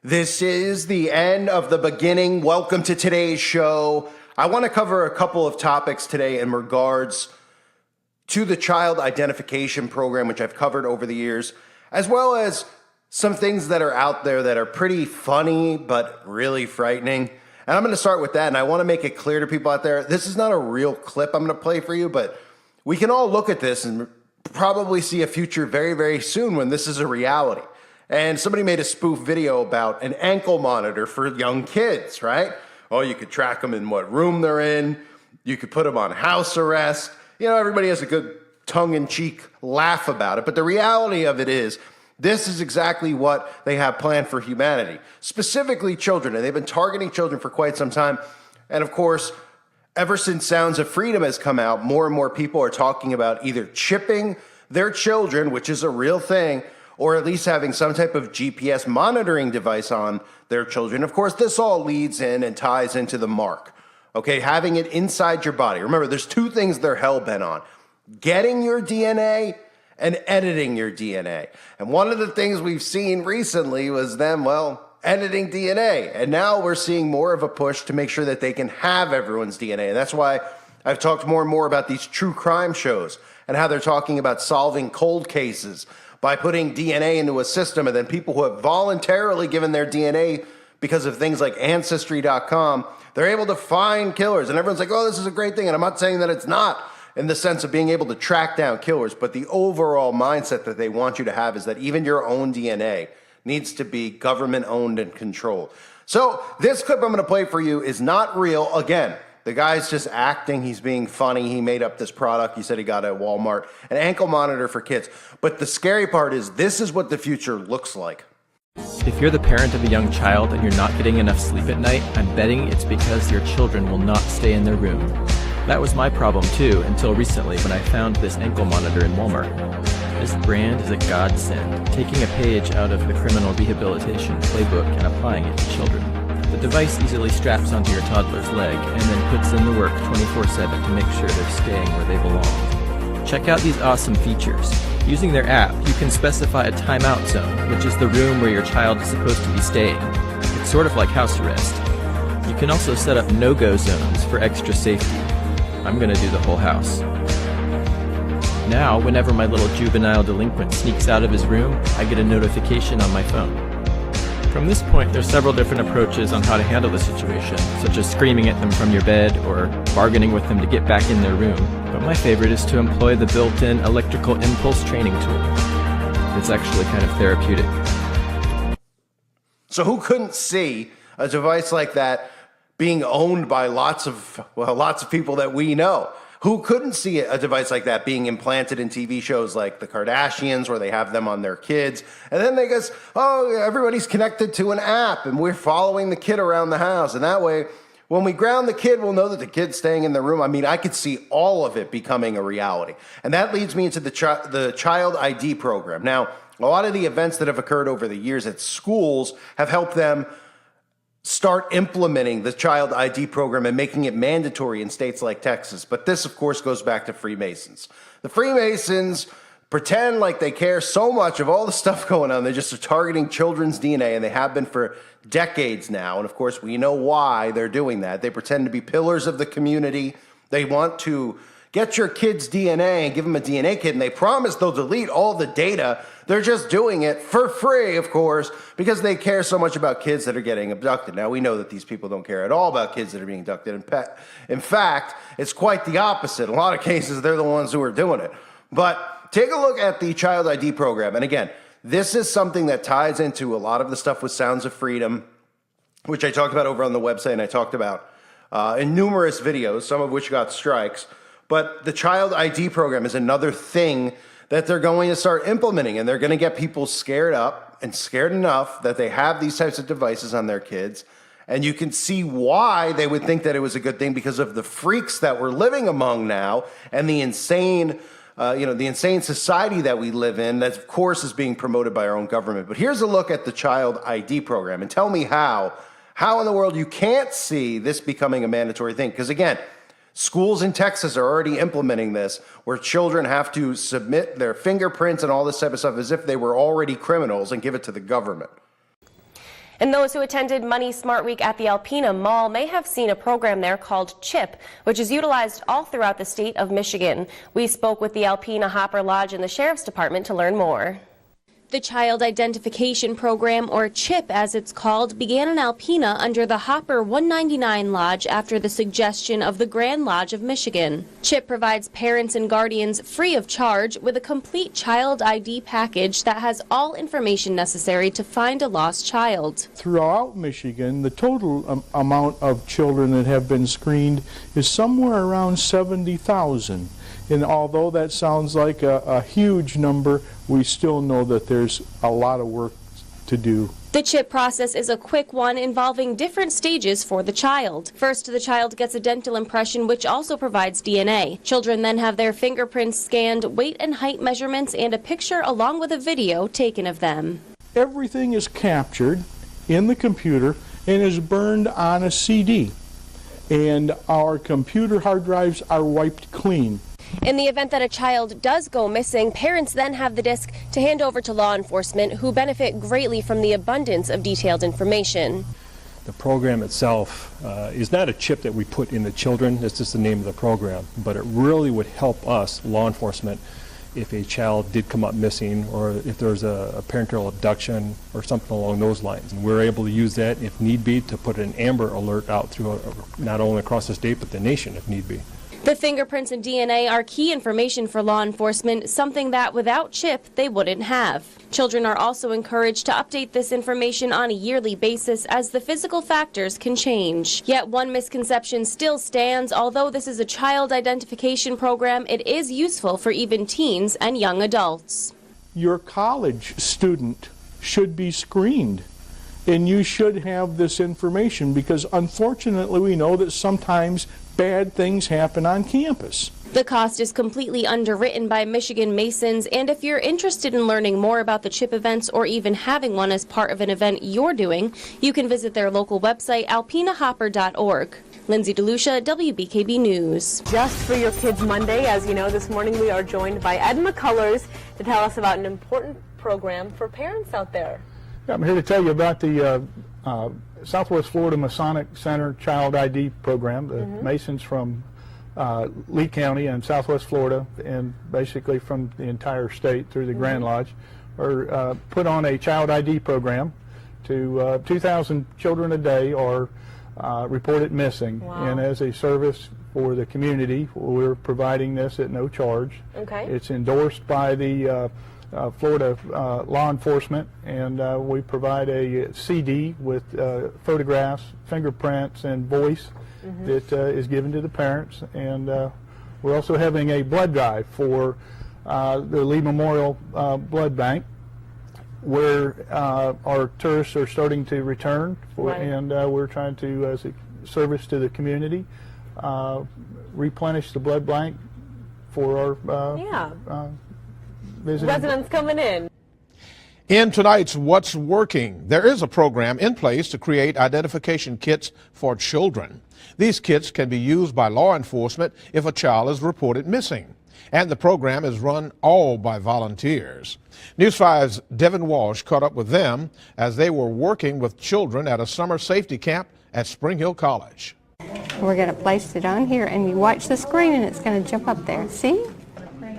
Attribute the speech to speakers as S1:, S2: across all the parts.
S1: This is the end of the beginning. Welcome to today's show. I want to cover a couple of topics today in regards to the child identification program, which I've covered over the years, as well as some things that are out there that are pretty funny, but really frightening. And I'm going to start with that. And I want to make it clear to people out there, this is not a real clip I'm going to play for you, but we can all look at this and probably see a future very, very soon when this is a reality. And somebody made a spoof video about an ankle monitor for young kids, right? Oh, you could track them in what room they're in. You could put them on house arrest. You know, everybody has a good tongue-in-cheek laugh about it. But the reality of it is, this is exactly what they have planned for humanity, specifically children. And they've been targeting children for quite some time. And of course, ever since Sounds of Freedom has come out, more and more people are talking about either chipping their children, which is a real thing, or at least having some type of GPS monitoring device on their children. Of course, this all leads in and ties into the mark, okay? Having it inside your body. Remember, there's two things they're hell-bent on: getting your DNA and editing your DNA. And one of the things we've seen recently was them, editing DNA. And now we're seeing more of a push to make sure that they can have everyone's DNA. And that's why I've talked more and more about these true crime shows and how they're talking about solving cold cases by putting DNA into a system, and then people who have voluntarily given their DNA because of things like Ancestry.com, they're able to find killers. And everyone's like, oh, this is a great thing. And I'm not saying that it's not in the sense of being able to track down killers, but the overall mindset that they want you to have is that even your own DNA needs to be government owned and controlled. So this clip I'm going to play for you is not real. Again, the guy's just acting. He's being funny. He made up this product. He said he got it at Walmart, an ankle monitor for kids. But the scary part is this is what the future looks like.
S2: If you're the parent of a young child and you're not getting enough sleep at night, I'm betting it's because your children will not stay in their room. That was my problem too, until recently when I found this ankle monitor in Walmart. This brand is a godsend, taking a page out of the criminal rehabilitation playbook and applying it to children. The device easily straps onto your toddler's leg and then puts in the work 24/7 to make sure they're staying where they belong. Check out these awesome features. Using their app, you can specify a timeout zone, which is the room where your child is supposed to be staying. It's sort of like house arrest. You can also set up no-go zones for extra safety. I'm gonna do the whole house. Now, whenever my little juvenile delinquent sneaks out of his room, I get a notification on my phone. From this point, there's several different approaches on how to handle the situation, such as screaming at them from your bed or bargaining with them to get back in their room. But my favorite is to employ the built-in electrical impulse training tool. It's actually kind of therapeutic.
S1: So who couldn't see a device like that being owned by lots of people that we know? Who couldn't see a device like that being implanted in TV shows like The Kardashians, where they have them on their kids? And then they guess, oh, everybody's connected to an app and we're following the kid around the house. And that way, when we ground the kid, we'll know that the kid's staying in the room. I mean, I could see all of it becoming a reality. And that leads me into the child ID program. Now, a lot of the events that have occurred over the years at schools have helped them start implementing the child ID program and making it mandatory in states like Texas. But this, of course, goes back to Freemasons. The Freemasons pretend like they care so much of all the stuff going on. They just are targeting children's DNA, and they have been for decades now. And of course, we know why they're doing that. They pretend to be pillars of the community. They want to get your kid's DNA and give them a DNA kit, and they promise they'll delete all the data. They're just doing it for free, of course, because they care so much about kids that are getting abducted. Now, we know that these people don't care at all about kids that are being abducted. In fact, it's quite the opposite. In a lot of cases, they're the ones who are doing it. But take a look at the Child ID program. And again, this is something that ties into a lot of the stuff with Sounds of Freedom, which I talked about over on the website, and I talked about in numerous videos, some of which got strikes. But the Child ID program is another thing that they're going to start implementing, and they're going to get people scared up and scared enough that they have these types of devices on their kids. And you can see why they would think that it was a good thing, because of the freaks that we're living among now and the insane society that we live in that, of course, is being promoted by our own government. But here's a look at the Child ID program, and tell me how in the world you can't see this becoming a mandatory thing. Because again, schools in Texas are already implementing this, where children have to submit their fingerprints and all this type of stuff as if they were already criminals and give it to the government.
S3: And those who attended Money Smart Week at the Alpena Mall may have seen a program there called CHIP, which is utilized all throughout the state of Michigan. We spoke with the Alpena Hopper Lodge and the Sheriff's Department to learn more. The Child Identification Program, or CHIP as it's called, began in Alpena under the Hopper 199 Lodge after the suggestion of the Grand Lodge of Michigan. CHIP provides parents and guardians free of charge with a complete child ID package that has all information necessary to find a lost child.
S4: Throughout Michigan, the total amount of children that have been screened is somewhere around 70,000. And although that sounds like a huge number, we still know that there's a lot of work to do.
S3: The CHIP process is a quick one involving different stages for the child. First, the child gets a dental impression, which also provides DNA. Children then have their fingerprints scanned, weight and height measurements, and a picture along with a video taken of them.
S4: Everything is captured in the computer and is burned on a CD. And our computer hard drives are wiped clean.
S3: In the event that a child does go missing, parents then have the disc to hand over to law enforcement, who benefit greatly from the abundance of detailed information.
S5: The program itself is not a chip that we put in the children, it's just the name of the program, but it really would help us, law enforcement, if a child did come up missing or if there's a parental abduction or something along those lines. And we're able to use that, if need be, to put an Amber Alert out through not only across the state but the nation if need be.
S3: The fingerprints and DNA are key information for law enforcement, something that without CHIP they wouldn't have. Children are also encouraged to update this information on a yearly basis as the physical factors can change. Yet one misconception still stands. Although this is a child identification program, it is useful for even teens and young adults.
S4: Your college student should be screened, and you should have this information because unfortunately we know that sometimes bad things happen on campus.
S3: The cost is completely underwritten by Michigan Masons, and if you're interested in learning more about the CHIP events or even having one as part of an event you're doing, you can visit their local website, alpenahopper.org. Lindsay DeLucia, WBKB News.
S6: Just for your Kids Monday, as you know, this morning we are joined by Ed McCullers to tell us about an important program for parents out there.
S7: Yeah, I'm here to tell you about the Southwest Florida Masonic Center Child ID program. The Masons from Lee County and Southwest Florida, and basically from the entire state through the Grand Lodge, are put on a child ID program. To 2,000 children a day are reported missing. Wow. And as a service for the community, we're providing this at no charge. Okay. It's endorsed by the Florida law enforcement, and we provide a CD with photographs, fingerprints, and voice that is given to the parents. And we're also having a blood drive for the Lee Memorial Blood Bank, where our tourists are starting to return, and we're trying to, as a service to the community, replenish the blood bank for our
S6: residents coming in.
S8: In tonight's What's Working, there is a program in place to create identification kits for children. These kits can be used by law enforcement if a child is reported missing. And the program is run all by volunteers. News 5's Devin Walsh caught up with them as they were working with children at a summer safety camp at Spring Hill College.
S9: We're going to place it on here, and you watch the screen and it's going to jump up there. See?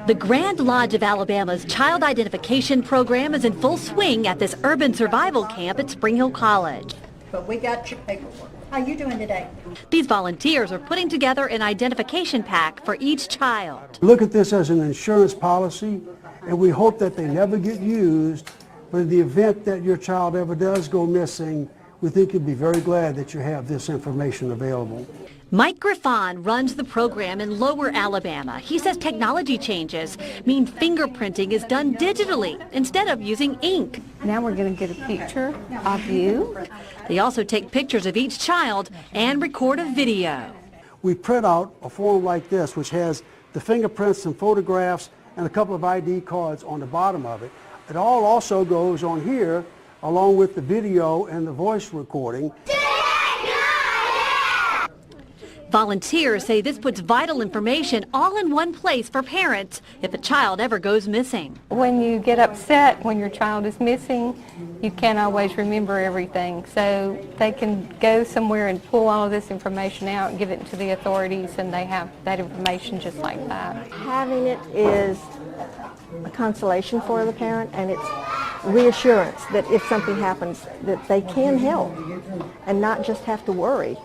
S10: The Grand Lodge of Alabama's Child Identification Program is in full swing at this urban survival camp at Spring Hill College.
S11: But we got your paperwork. How you doing today?
S10: These volunteers are putting together an identification pack for each child.
S12: Look at this as an insurance policy, and we hope that they never get used, but in the event that your child ever does go missing, we think you'll be very glad that you have this information available.
S10: Mike Griffon runs the program in Lower Alabama. He says technology changes mean fingerprinting is done digitally instead of using ink.
S9: Now we're going to get a picture of you.
S10: They also take pictures of each child and record a video.
S12: We print out a form like this, which has the fingerprints and photographs and a couple of ID cards on the bottom of it. It all also goes on here along with the video and the voice recording.
S10: Volunteers say this puts vital information all in one place for parents if a child ever goes missing.
S9: When you get upset when your child is missing, you can't always remember everything. So they can go somewhere and pull all of this information out and give it to the authorities, and they have that information just like that.
S11: Having it is a consolation for the parent, and it's reassurance that if something happens, that they can help and not just have to worry.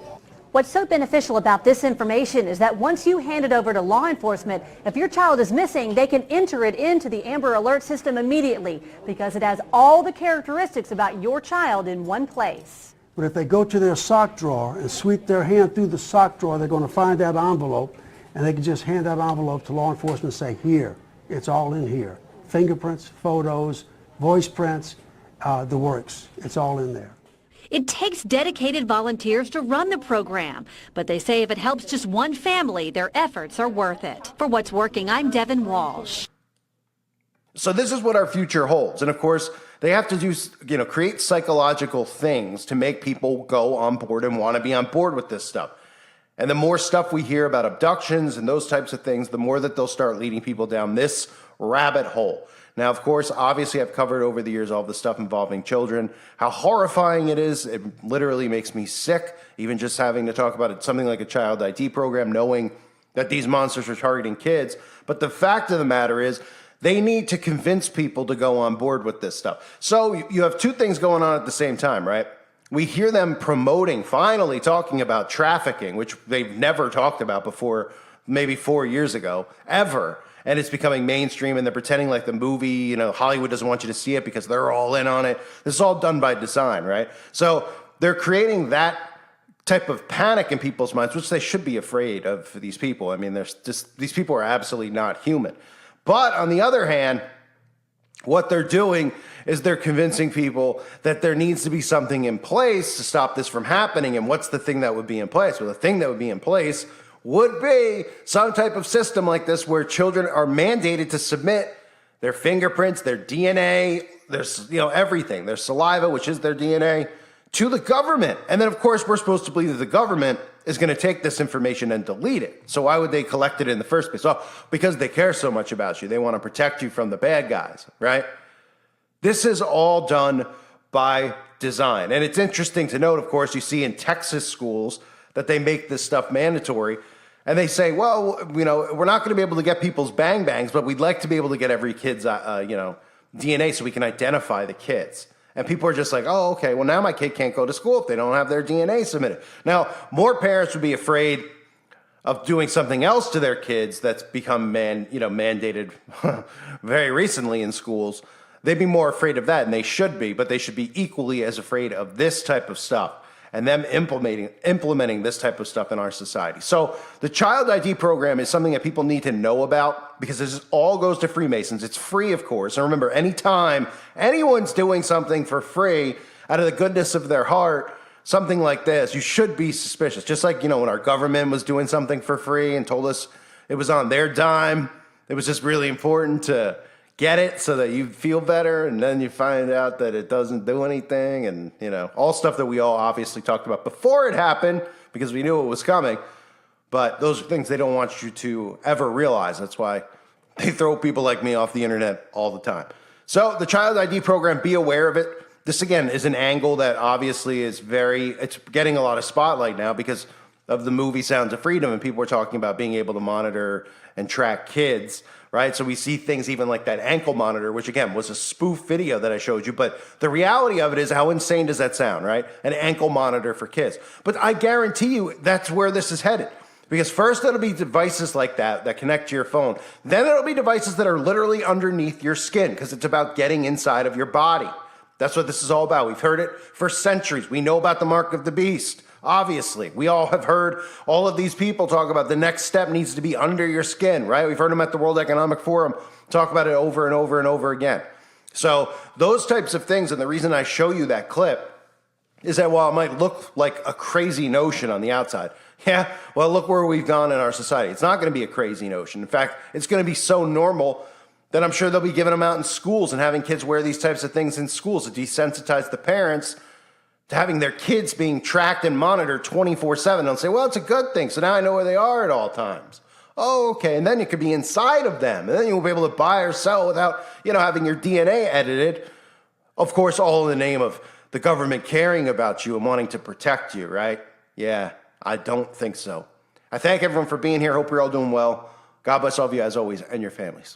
S10: What's so beneficial about this information is that once you hand it over to law enforcement, if your child is missing, they can enter it into the Amber Alert system immediately because it has all the characteristics about your child in one place.
S12: But if they go to their sock drawer and sweep their hand through the sock drawer, they're going to find that envelope, and they can just hand that envelope to law enforcement and say, here, it's all in here. Fingerprints, photos, voice prints, the works. It's all in there.
S10: It takes dedicated volunteers to run the program, but they say if it helps just one family, their efforts are worth it. For What's Working, I'm Devin Walsh.
S1: So this is what our future holds. And of course, they have to do, create psychological things to make people go on board and want to be on board with this stuff. And the more stuff we hear about abductions and those types of things, the more that they'll start leading people down this rabbit hole. Now, of course, obviously, I've covered over the years all the stuff involving children, how horrifying it is. It literally makes me sick, even just having to talk about it, something like a child ID program, knowing that these monsters are targeting kids. But the fact of the matter is, they need to convince people to go on board with this stuff. So you have two things going on at the same time, right? We hear them promoting, finally talking about trafficking, which they've never talked about before, maybe 4 years ago, ever. And it's becoming mainstream, and they're pretending like the movie, Hollywood doesn't want you to see it because they're all in on it. This is all done by design, right? So they're creating that type of panic in people's minds, which they should be afraid of these people. I mean, these people are absolutely not human. But on the other hand, what they're doing is they're convincing people that there needs to be something in place to stop this from happening. And what's the thing that would be in place? Well, the thing that would be in place would be some type of system like this where children are mandated to submit their fingerprints, their DNA, everything, their saliva, which is their DNA, to the government. And then, of course, we're supposed to believe that the government is going to take this information and delete it. So why would they collect it in the first place? Well, because they care so much about you. They want to protect you from the bad guys, right? This is all done by design. And it's interesting to note, of course, you see in Texas schools that they make this stuff mandatory. And they say, well, we're not going to be able to get people's bang bangs, but we'd like to be able to get every kid's, DNA so we can identify the kids. And people are just like, oh, okay, well, now my kid can't go to school if they don't have their DNA submitted. Now, more parents would be afraid of doing something else to their kids that's become mandated very recently in schools. They'd be more afraid of that, and they should be, but they should be equally as afraid of this type of stuff and them implementing this type of stuff in our society. So the Child ID program is something that people need to know about because this all goes to Freemasons. It's free, of course. And remember, anytime anyone's doing something for free out of the goodness of their heart, something like this, you should be suspicious. Just like, when our government was doing something for free and told us it was on their dime, it was just really important to get it so that you feel better, and then you find out that it doesn't do anything, and all stuff that we all obviously talked about before it happened because we knew it was coming. But those are things they don't want you to ever realize. That's why they throw people like me off the internet all the time. So the Child ID program, be aware of it. This again is an angle that obviously is it's getting a lot of spotlight now because of the movie Sounds of Freedom, and people are talking about being able to monitor and track kids. Right? So we see things even like that ankle monitor, which again was a spoof video that I showed you. But the reality of it is, how insane does that sound, right? An ankle monitor for kids. But I guarantee you that's where this is headed. Because first it'll be devices like that connect to your phone. Then it'll be devices that are literally underneath your skin because it's about getting inside of your body. That's what this is all about. We've heard it for centuries. We know about the mark of the beast. Obviously, we all have heard all of these people talk about the next step needs to be under your skin, right? We've heard them at the World Economic Forum talk about it over and over and over again. So those types of things, and the reason I show you that clip is that while it might look like a crazy notion on the outside, well, look where we've gone in our society. It's not going to be a crazy notion. In fact, it's going to be so normal that I'm sure they'll be giving them out in schools and having kids wear these types of things in schools to desensitize the parents to having their kids being tracked and monitored 24/7. They'll say, well, it's a good thing, so now I know where they are at all times. Oh, okay, and then you could be inside of them, and then you'll be able to buy or sell without, having your DNA edited. Of course, all in the name of the government caring about you and wanting to protect you, right? Yeah, I don't think so. I thank everyone for being here. Hope you're all doing well. God bless all of you as always and your families.